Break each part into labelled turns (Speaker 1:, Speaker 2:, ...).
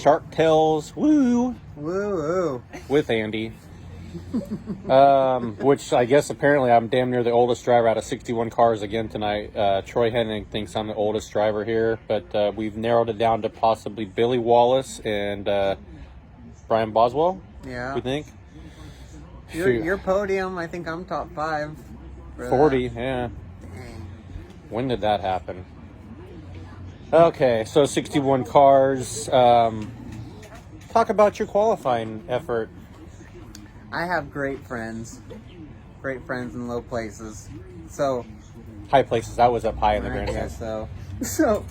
Speaker 1: Shark Tales, woo,
Speaker 2: Woo.
Speaker 1: with Andy. Which I guess apparently I'm damn near the oldest driver out of 61 cars again tonight. Troy Henning thinks I'm the oldest driver here, but we've narrowed it down to possibly Billy Wallace and Brian Boswell.
Speaker 2: Yeah.
Speaker 1: We think.
Speaker 2: Your podium, I think I'm top 5.
Speaker 1: 40, yeah.
Speaker 2: Dang.
Speaker 1: When did that happen? Okay, so 61 cars. Talk about your qualifying effort.
Speaker 2: I have great friends in low places. So
Speaker 1: High places. I was up high in the
Speaker 2: I
Speaker 1: Grand
Speaker 2: guess
Speaker 1: Stand.
Speaker 2: so. So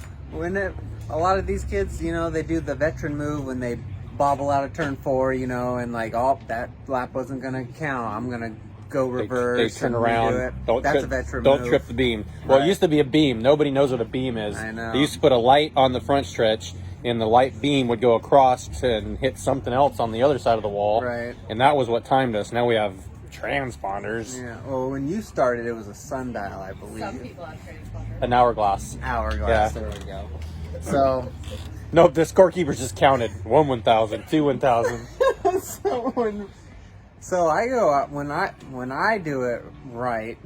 Speaker 2: a lot of these kids, they do the veteran move when they bobble out of turn 4, and like, oh, that lap wasn't gonna count. I'm gonna go reverse.
Speaker 1: They turn
Speaker 2: and
Speaker 1: around.
Speaker 2: redo it.
Speaker 1: Don't
Speaker 2: That's
Speaker 1: trip,
Speaker 2: a veteran
Speaker 1: don't
Speaker 2: move.
Speaker 1: trip the beam. Well,
Speaker 2: Right.
Speaker 1: it used to be a beam. Nobody knows what a beam is.
Speaker 2: I know.
Speaker 1: They used to put a light on the front stretch, and the light beam would go across and hit something else on the other side of the wall.
Speaker 2: Right.
Speaker 1: And that was what timed us. Now we have transponders.
Speaker 2: Yeah. Well, when you started, it was a sundial, I believe.
Speaker 3: Some people have transponders.
Speaker 1: An hourglass.
Speaker 2: Hourglass.
Speaker 1: Yeah.
Speaker 2: There we go. So,
Speaker 1: Nope, the scorekeepers just counted. 1 1,000, 2 1,000.
Speaker 2: so I go up when I do it right.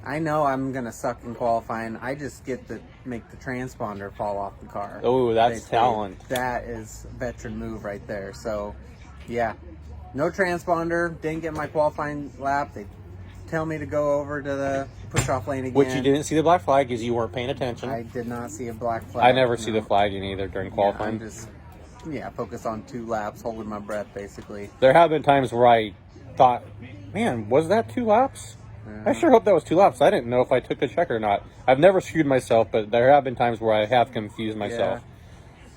Speaker 2: I know I'm gonna suck in qualifying. I just get to make the transponder fall off the car.
Speaker 1: Oh, that's
Speaker 2: Basically,
Speaker 1: talent.
Speaker 2: That is veteran move right there. So, yeah, no transponder. Didn't get my qualifying lap. They tell me to go over to the push-off lane again.
Speaker 1: Which you didn't see the black flag because you weren't paying attention.
Speaker 2: I did not see a black flag.
Speaker 1: I never see the flag in either during qualifying.
Speaker 2: I'm just focus on 2 laps, holding my breath, basically.
Speaker 1: There have been times where I thought, man, was that 2 laps? I sure hope that was 2 laps. I didn't know if I took the check or not. I've never screwed myself, but there have been times where I have confused myself.
Speaker 2: Yeah.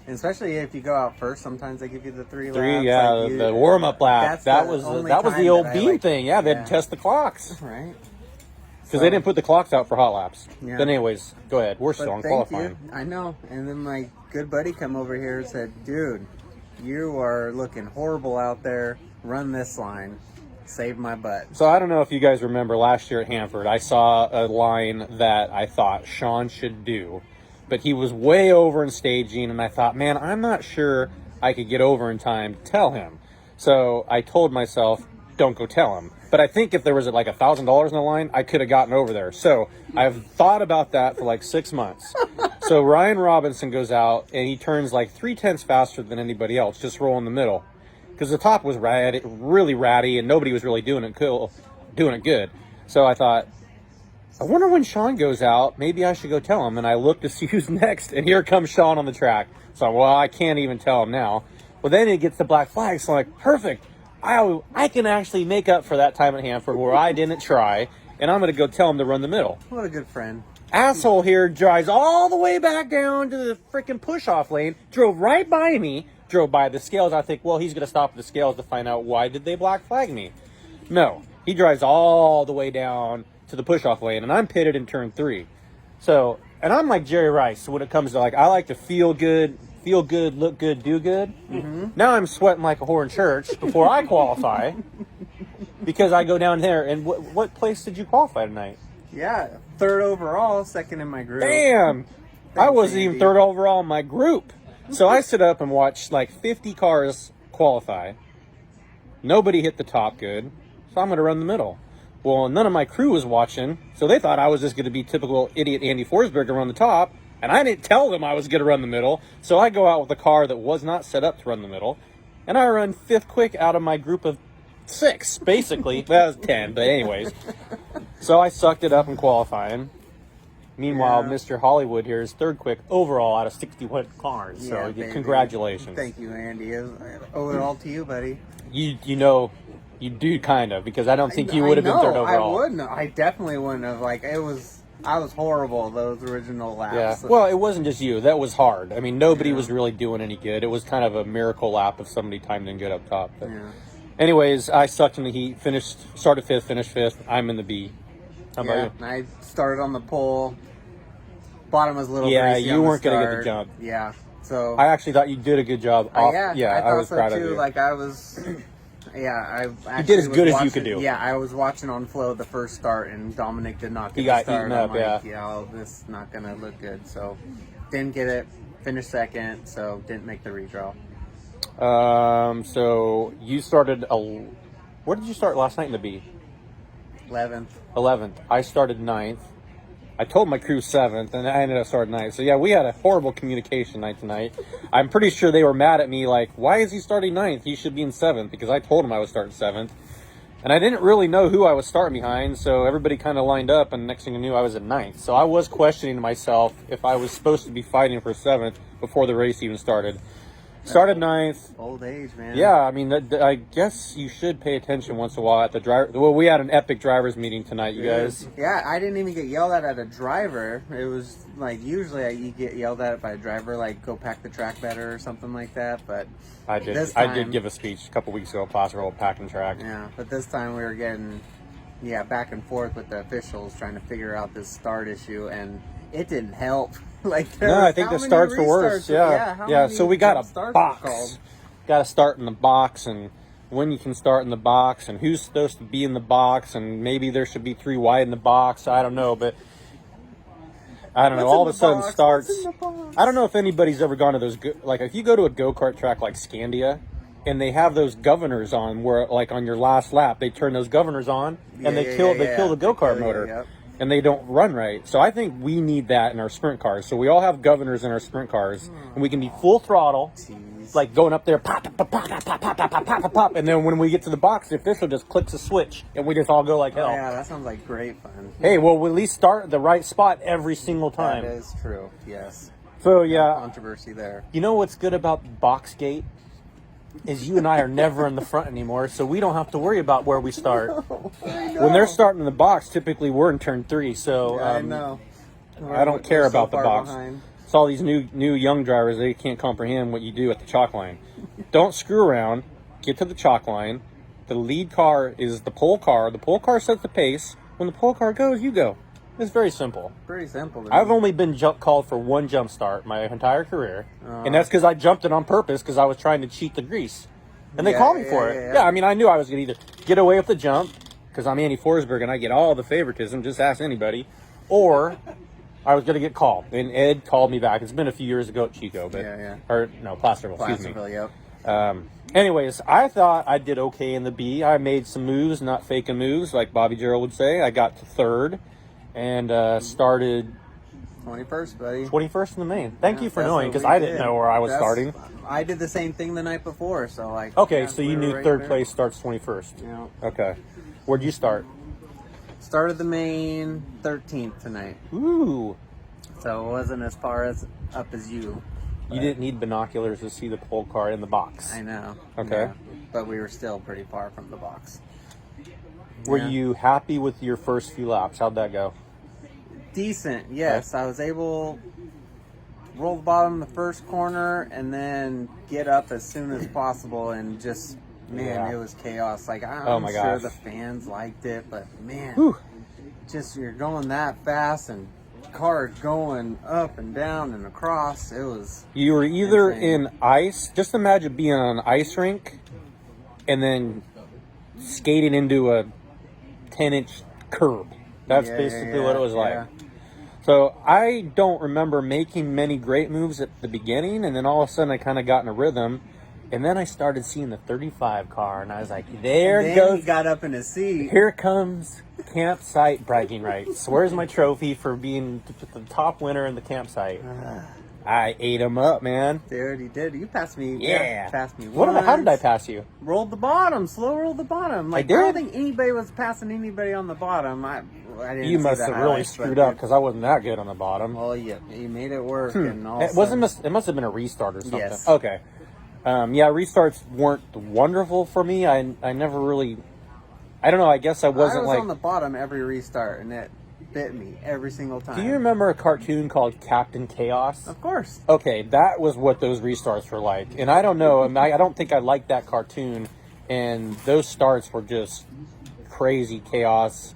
Speaker 2: And especially if you go out first, sometimes they give you the 3 laps.
Speaker 1: 3, yeah,
Speaker 2: like
Speaker 1: the warm-up lap. That was the old beam
Speaker 2: like,
Speaker 1: thing. Yeah, they'd test the clocks.
Speaker 2: Right.
Speaker 1: Because they didn't put the clocks out for hot laps.
Speaker 2: Yeah.
Speaker 1: But anyways, go ahead. We're still on
Speaker 2: Thank
Speaker 1: qualifying.
Speaker 2: you. I know. And then my good buddy come over here and said, dude, you are looking horrible out there. Run this line. Save my butt.
Speaker 1: So I don't know if you guys remember last year at Hanford, I saw a line that I thought Sean should do, but he was way over in staging, and I thought, man, I'm not sure I could get over in time to tell him. So I told myself, don't go tell him. But I think if there was like $1,000 in the line, I could have gotten over there. So I've thought about that for like 6 months. So Ryan Robinson goes out, and he turns like 3/10 faster than anybody else, just rolling the middle. Because the top was really ratty, and nobody was really doing it good. So I thought, I wonder when Sean goes out, maybe I should go tell him. And I looked to see who's next, and here comes Sean on the track. So, well, I can't even tell him now. Well, then it gets the black flag, so I'm like, perfect. I can actually make up for that time at Hanford where I didn't try, and I'm going to go tell him to run the middle.
Speaker 2: What a good friend.
Speaker 1: Asshole here drives all the way back down to the freaking push-off lane, drove right by me, drove by the scales. I think, well, he's going to stop at the scales to find out why did they black flag me. No, he drives all the way down to the push-off lane, and I'm pitted in turn 3. So, and I'm like Jerry Rice when it comes to, like, I like to feel good, look good, do good. Mm-hmm. Now I'm sweating like a whore in church before I qualify because I go down there. And what place did you qualify tonight?
Speaker 2: Yeah, 3rd overall, 2nd in my group.
Speaker 1: Damn! I wasn't even 3rd overall in my group. So I sit up and watch like 50 cars qualify. Nobody hit the top good, so I'm going to run the middle. Well, none of my crew was watching, so they thought I was just going to be typical idiot Andy Forsberg and run the top, and I didn't tell them I was going to run the middle, so I go out with a car that was not set up to run the middle, and I run 5th quick out of my group of 6, basically. Well, it was 10, but anyways. So I sucked it up in qualifying. Meanwhile, Mr. Hollywood here is 3rd quick overall out of 61 cars. So congratulations.
Speaker 2: Thank you, Andy. I owe it all to you, buddy.
Speaker 1: You know, you do kind of, because I don't think you would have been 3rd overall.
Speaker 2: I wouldn't. I definitely wouldn't have. Like, I was horrible those original laps.
Speaker 1: Yeah. Well, it wasn't just you. That was hard. I mean, nobody was really doing any good. It was kind of a miracle lap if somebody timed in good up top. But anyways, I sucked in the heat. Started 5th, finished 5th. I'm in the B. How about you?
Speaker 2: I started on the pole. Bottom was a little greasy
Speaker 1: you weren't going to get the jump.
Speaker 2: Yeah. So
Speaker 1: I actually thought you did a good job.
Speaker 2: I
Speaker 1: was
Speaker 2: so
Speaker 1: proud
Speaker 2: too.
Speaker 1: of you.
Speaker 2: Like I was. I actually
Speaker 1: you did as good as
Speaker 2: watching,
Speaker 1: you could do.
Speaker 2: Yeah, I was watching on flow the first start, and Dominic did not get
Speaker 1: He got
Speaker 2: the start.
Speaker 1: eaten up.
Speaker 2: This is not gonna look good. So didn't get it. Finished 2nd. So didn't make the redraw.
Speaker 1: So you started where did you start last night in the B? 11th. I started 9th. I told my crew 7th, and I ended up starting 9th. So yeah, we had a horrible communication night tonight. I'm pretty sure they were mad at me, like, why is he starting 9th? He should be in 7th, because I told him I was starting 7th. And I didn't really know who I was starting behind, so everybody kind of lined up, and next thing I knew, I was at 9th. So I was questioning myself if I was supposed to be fighting for 7th before the race even started. Started 9th.
Speaker 2: Old age, man.
Speaker 1: Yeah, I mean, I guess you should pay attention once in a while at the driver. Well, we had an epic drivers meeting tonight, you guys.
Speaker 2: Yeah, I didn't even get yelled at a driver. It was like usually you get yelled at by a driver, like go pack the track better or something like that. But
Speaker 1: I did.
Speaker 2: this time,
Speaker 1: I did give a speech a couple weeks ago, Placerville packing track.
Speaker 2: Yeah, but this time we were getting back and forth with the officials trying to figure out this start issue, and it didn't help. Like,
Speaker 1: no, I think the starts were worse. Yeah. So we got a box. Got to start in the box, and when you can start in the box, and who's supposed to be in the box, and maybe there should be 3 wide in the box. I don't know, but I don't know. All of a sudden starts. I don't know if anybody's ever gone to those. Like, if you go to a go-kart track like Scandia, and they have those governors on, where like on your last lap, they turn those governors on, and they kill the go-kart motor.
Speaker 2: Yep.
Speaker 1: And they don't run right. So I think we need that in our sprint cars. So we all have governors in our sprint cars, and we can be full throttle, like going up there, pop, pop, pop, pop, pop, pop, pop, pop, pop, and then when we get to the box, the official just clicks a switch, and we just all go like hell.
Speaker 2: Oh, yeah, that sounds like great fun.
Speaker 1: Hey, well, we'll at least start at the right spot every single time.
Speaker 2: That is true. Yes.
Speaker 1: So yeah,
Speaker 2: Controversy there.
Speaker 1: you know what's good about Boxgate is you and I are never in the front anymore, so we don't have to worry about where we start. When they're starting in the box, typically we're in turn 3, so
Speaker 2: I know.
Speaker 1: I don't care about the box.
Speaker 2: Behind.
Speaker 1: It's all these new young drivers, they can't comprehend what you do at the chalk line. Don't screw around. Get to the chalk line. The lead car is the pole car. The pole car sets the pace. When the pole car goes, you go. It's very simple.
Speaker 2: Pretty simple.
Speaker 1: I've only been called for 1 jump start my entire career. And that's because I jumped it on purpose because I was trying to cheat the grease. And they called me for it. Yeah, I mean, I knew I was going to either get away with the jump because I'm Andy Forsberg and I get all the favoritism, just ask anybody, or I was going to get called. And Ed called me back. It's been a few years ago at Chico. But, or, no, Placerville, excuse me.
Speaker 2: Yep.
Speaker 1: Anyways, I thought I did okay in the B. I made some moves, not faking moves, like Bobby Gerald would say. I got to 3rd. And started
Speaker 2: 21st, buddy.
Speaker 1: 21st in the main. Thank you for knowing, because I didn't know where I was starting.
Speaker 2: I did the same thing the night before, so like.
Speaker 1: Okay, so you knew 3rd place starts 21st.
Speaker 2: Yeah.
Speaker 1: Okay. Where'd you start?
Speaker 2: Started the main 13th tonight.
Speaker 1: Ooh.
Speaker 2: So it wasn't as far up as you.
Speaker 1: You didn't need binoculars to see the pole car in the box.
Speaker 2: I know.
Speaker 1: Okay.
Speaker 2: Yeah. But we were still pretty far from the box.
Speaker 1: Were you happy with your first few laps? How'd that go?
Speaker 2: Decent, yes. Okay. I was able to roll the bottom of the first corner and then get up as soon as possible, and just, man, it was chaos. Like, I'm sure the fans liked it, but man, just you're going that fast and cars going up and down and across. It was
Speaker 1: You were either in ice, just imagine being on an ice rink and then skating into a 10-inch curb. That's basically what it was like. So I don't remember making many great moves at the beginning, and then all of a sudden I kind of got in a rhythm, and then I started seeing the 35 car, and I was like, there it goes.
Speaker 2: He got up in his seat.
Speaker 1: Here comes campsite bragging rights. Where's my trophy for being the top winner in the campsite? I ate him up, man.
Speaker 2: Dude, you did. You passed me.
Speaker 1: Yeah.
Speaker 2: Passed me.
Speaker 1: How did I pass you?
Speaker 2: Rolled the bottom. Slow rolled the bottom. Like, I don't think anybody was passing anybody on the bottom. I didn't.
Speaker 1: You must have really screwed up because I wasn't that good on the bottom.
Speaker 2: Well, you made it work. And all
Speaker 1: it must have been a restart or something.
Speaker 2: Yes.
Speaker 1: Okay. Restarts weren't wonderful for me. I never really. I don't know. I guess I wasn't
Speaker 2: I was on the bottom every restart, and it bit me every single time.
Speaker 1: Do you remember a cartoon called Captain Chaos?
Speaker 2: Of course.
Speaker 1: Okay, that was what those restarts were like. And I don't know, I don't think I liked that cartoon. And those starts were just crazy chaos.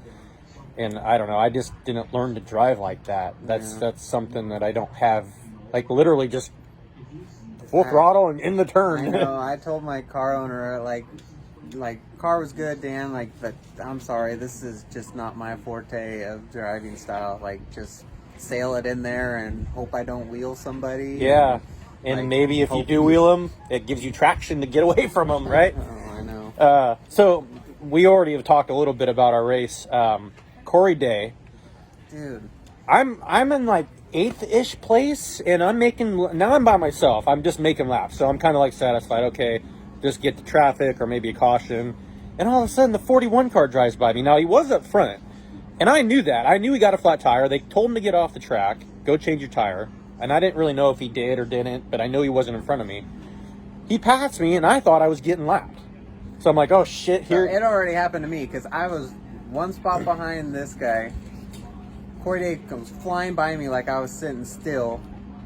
Speaker 1: And I don't know, I just didn't learn to drive like that. That's something that I don't have, like literally just full throttle and in the turn.
Speaker 2: I know, I told my car owner, like car was good, Dan, but I'm sorry, this is just not my forte of driving style. Like, just sail it in there and hope I don't wheel somebody.
Speaker 1: Yeah. And
Speaker 2: like,
Speaker 1: maybe if you do wheel them, it gives you traction to get away from them, right?
Speaker 2: Oh, I know.
Speaker 1: So we already have talked a little bit about our race. Corey Day.
Speaker 2: Dude.
Speaker 1: I'm in like 8th-ish place, and now I'm by myself. I'm just making laps. So I'm kind of like satisfied. Okay, just get the traffic or maybe a caution. And all of a sudden, the 41 car drives by me. Now, he was up front, and I knew that. I knew he got a flat tire. They told him to get off the track, go change your tire. And I didn't really know if he did or didn't, but I know he wasn't in front of me. He passed me, and I thought I was getting lapped. So I'm like, oh, shit, here.
Speaker 2: So it already happened to me because I was one spot behind this guy. Corey Day comes flying by me like I was sitting still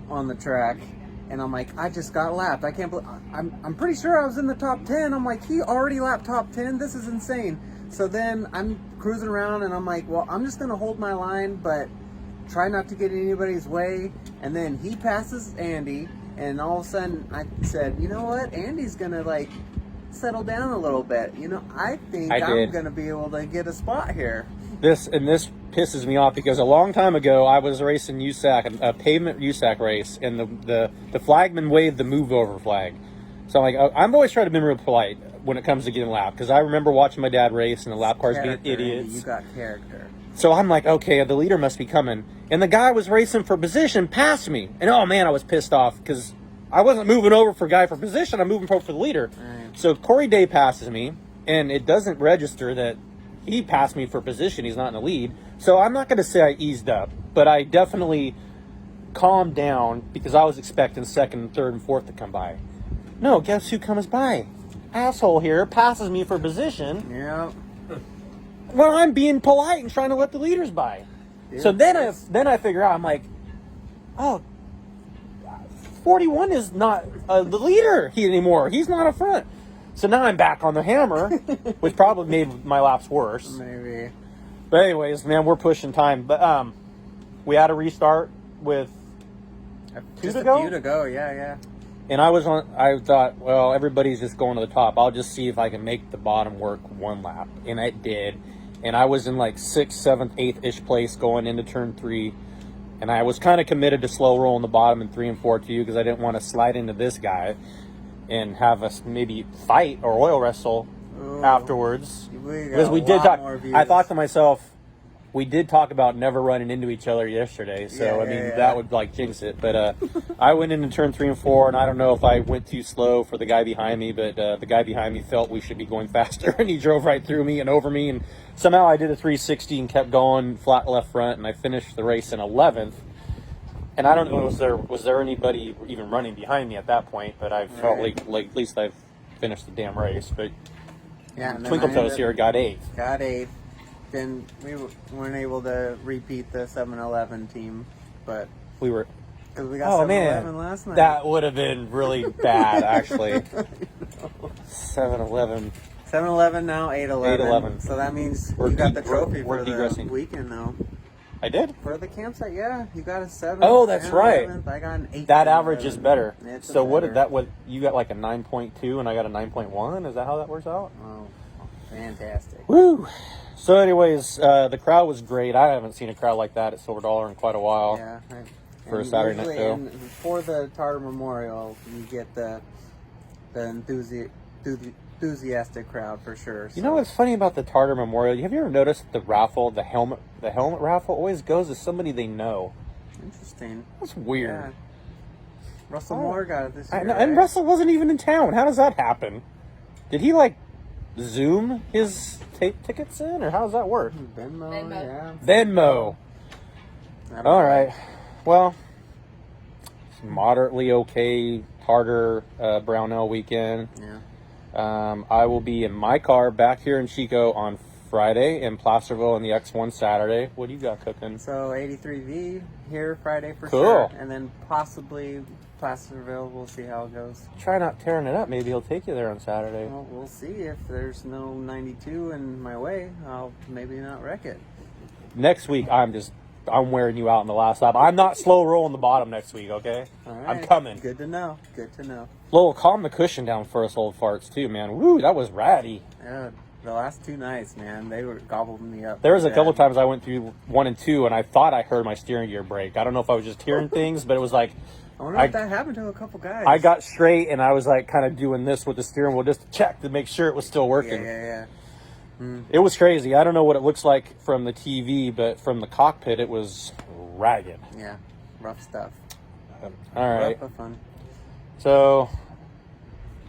Speaker 2: on the track. And I'm like, I just got lapped. I can't believe I'm pretty sure I was in the top 10. I'm like, he already lapped top 10. This is insane. So then I'm cruising around and I'm like, well, I'm just gonna hold my line, but try not to get in anybody's way. And then he passes Andy, and all of a sudden I said, you know what? Andy's gonna like settle down a little bit. You know, I think I'm gonna be able to get a spot here.
Speaker 1: This pisses me off because a long time ago I was racing USAC, a pavement USAC race, and the flagman waved the move over flag. So I'm like, I'm always trying to be real polite when it comes to getting lapped, because I remember watching my dad race and the lap cars being idiots.
Speaker 2: Andy, you got character.
Speaker 1: So I'm like, okay, the leader must be coming, and the guy was racing for position past me, and oh man, I was pissed off because I wasn't moving over for guy for position. I'm moving over for the leader. Right. So Corey Day passes me, and it doesn't register that he passed me for position. He's not in the lead. So I'm not going to say I eased up, but I definitely calmed down because I was expecting second, third, and fourth to come by. No, guess who comes by? Asshole here passes me for position.
Speaker 2: Yeah.
Speaker 1: Well, I'm being polite and trying to let the leaders by. Yeah, so then I figure out, I'm like, oh, 41 is not the leader anymore. He's not up front. So now I'm back on the hammer, which probably made my laps worse.
Speaker 2: Maybe.
Speaker 1: But anyways, man, we're pushing time. But we had a restart with
Speaker 2: just a few to go. Yeah.
Speaker 1: And I thought, well, everybody's just going to the top. I'll just see if I can make the bottom work one lap. And it did. And I was in like 6th, 7th, 8th-ish place going into turn 3. And I was kind of committed to slow rolling the bottom in 3 and 4 too, because I didn't want to slide into this guy and have us maybe fight or oil wrestle afterwards. Because we did talk. I thought to myself, we did talk about never running into each other yesterday. So, that would like jinx it. But I went into turn 3 and 4, and I don't know if I went too slow for the guy behind me, but the guy behind me felt we should be going faster, and he drove right through me and over me. And somehow I did a 360 and kept going flat left front, and I finished the race in 11th. And I don't know, was there anybody even running behind me at that point? But I felt like at least I've finished the damn race. But Twinkle Toes here got 8th.
Speaker 2: Got 8th. Then we weren't able to repeat the 7-Eleven team, but
Speaker 1: we were.
Speaker 2: Because we got 7-Eleven last night.
Speaker 1: That would have been really bad, actually. 7-Eleven.
Speaker 2: 7-Eleven now, 8-11. So that means you got the trophy for the weekend, though.
Speaker 1: I did?
Speaker 2: For the campsite, yeah. You got a 7th.
Speaker 1: Oh, that's right.
Speaker 2: 11th. I got an 8th.
Speaker 1: That average is better. So
Speaker 2: better.
Speaker 1: what you got like a 9.2 and I got a 9.1? Is that how that works out?
Speaker 2: Oh, fantastic.
Speaker 1: Woo! So anyways, the crowd was great. I haven't seen a crowd like that at Silver Dollar in quite a while.
Speaker 2: Yeah.
Speaker 1: For a Saturday night show.
Speaker 2: For the Tartar Memorial, you get the enthusiastic crowd for sure.
Speaker 1: So. You know what's funny about the Tartar Memorial? Have you ever noticed the raffle, the helmet raffle always goes to somebody they know?
Speaker 2: Interesting.
Speaker 1: That's weird.
Speaker 2: Yeah. Russell Moore got it this year.
Speaker 1: And Russell wasn't even in town. How does that happen? Did he like Zoom his tickets in, or how does that work?
Speaker 2: Venmo. Yeah.
Speaker 1: Venmo. All right. Well, moderately okay Tartar Brownell weekend.
Speaker 2: Yeah.
Speaker 1: I will be in my car back here in Chico on Friday, in Placerville on the X1 Saturday. What do you got cooking?
Speaker 2: So 83V here Friday for
Speaker 1: cool.
Speaker 2: Sure. And then possibly Placerville. We'll see how it goes.
Speaker 1: Try not tearing it up. Maybe he'll take you there on Saturday.
Speaker 2: Well, we'll see. If there's no 92 in my way, I'll maybe not wreck it.
Speaker 1: Next week, I'm wearing you out in the last lap. I'm not slow rolling the bottom next week, okay?
Speaker 2: All right.
Speaker 1: I'm coming.
Speaker 2: Good to know. Good to know.
Speaker 1: Lowell, calm the cushion down for us old farts, too, man. Woo, that was ratty.
Speaker 2: Yeah, the last 2 nights, man, they were gobbling me up.
Speaker 1: There was a couple times I went through 1 and 2, and I thought I heard my steering gear break. I don't know if I was just hearing things, but it was like,
Speaker 2: I wonder if that happened to a couple guys.
Speaker 1: I got straight, and I was like kind of doing this with the steering wheel just to check to make sure it was still working.
Speaker 2: Yeah.
Speaker 1: It was crazy. I don't know what it looks like from the TV, but from the cockpit, it was ragged.
Speaker 2: Yeah, rough stuff.
Speaker 1: All right.
Speaker 2: Rough but fun.
Speaker 1: So,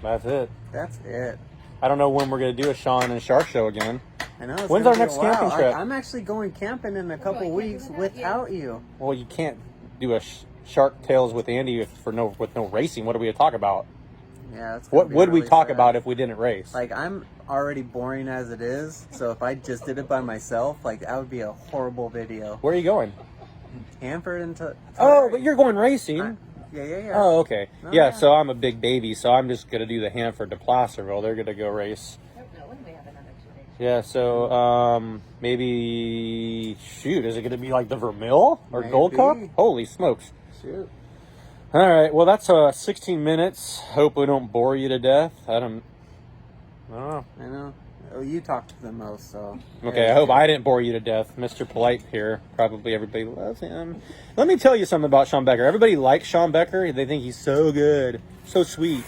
Speaker 1: that's it.
Speaker 2: That's it.
Speaker 1: I don't know when we're going to do a Sean and Shark show again.
Speaker 2: I know.
Speaker 1: When's our next camping trip?
Speaker 2: I'm actually going camping in a couple weeks without you.
Speaker 1: Well, you can't do a Shark Tales with Andy with no racing. What are we going to talk about?
Speaker 2: Yeah, that's
Speaker 1: what would
Speaker 2: really
Speaker 1: we talk
Speaker 2: sad.
Speaker 1: about if we didn't race?
Speaker 2: Like, I'm already boring as it is, so if I just did it by myself, like, that would be a horrible video.
Speaker 1: Where are you going?
Speaker 2: Hanford into...
Speaker 1: Oh, but you're going racing.
Speaker 2: Yeah.
Speaker 1: Oh, okay.
Speaker 2: No,
Speaker 1: yeah,
Speaker 2: yeah.
Speaker 1: so I'm a big baby, so I'm just going to do the Hanford to Placerville. They're going to go race. Yeah, so maybe, shoot, is it going to be like the Vermille or
Speaker 2: Maybe.
Speaker 1: Gold Cup? Holy smokes.
Speaker 2: Shoot.
Speaker 1: All right, well, that's 16 minutes. Hope we don't bore you to death. I don't know.
Speaker 2: I know. Oh, you talk to the most, so...
Speaker 1: Okay, I hope I didn't bore you to death. Mr. Polite here. Probably everybody loves him. Let me tell you something about Sean Becker. Everybody likes Sean Becker. They think he's so good. So sweet.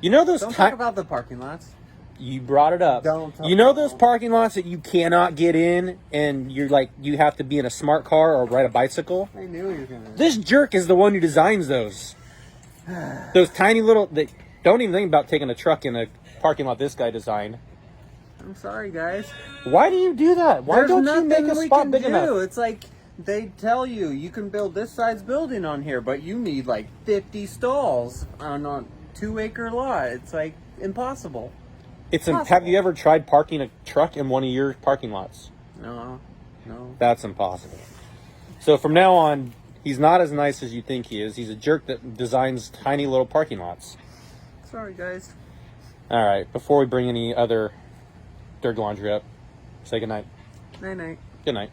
Speaker 1: You know those...
Speaker 2: Don't talk about the parking lots.
Speaker 1: You brought it up.
Speaker 2: Don't talk
Speaker 1: you know
Speaker 2: about
Speaker 1: those
Speaker 2: them.
Speaker 1: parking lots that you cannot get in and you're like, you have to be in a smart car or ride a bicycle?
Speaker 2: I knew you were going to...
Speaker 1: This jerk is the one who designs those. Those tiny little... Don't even think about taking a truck in a parking lot this guy designed.
Speaker 2: I'm sorry, guys.
Speaker 1: Why do you do that? Why
Speaker 2: There's
Speaker 1: don't you make
Speaker 2: nothing
Speaker 1: a
Speaker 2: we
Speaker 1: spot
Speaker 2: can
Speaker 1: big
Speaker 2: do.
Speaker 1: enough?
Speaker 2: It's like they tell you can build this size building on here, but you need like 50 stalls on a 2-acre lot. It's like impossible.
Speaker 1: Have you ever tried parking a truck in one of your parking lots?
Speaker 2: No.
Speaker 1: That's impossible. So from now on, he's not as nice as you think he is. He's a jerk that designs tiny little parking lots.
Speaker 2: Sorry, guys.
Speaker 1: All right, before we bring any other dirty laundry up, say goodnight.
Speaker 2: Night-night.
Speaker 1: Good night.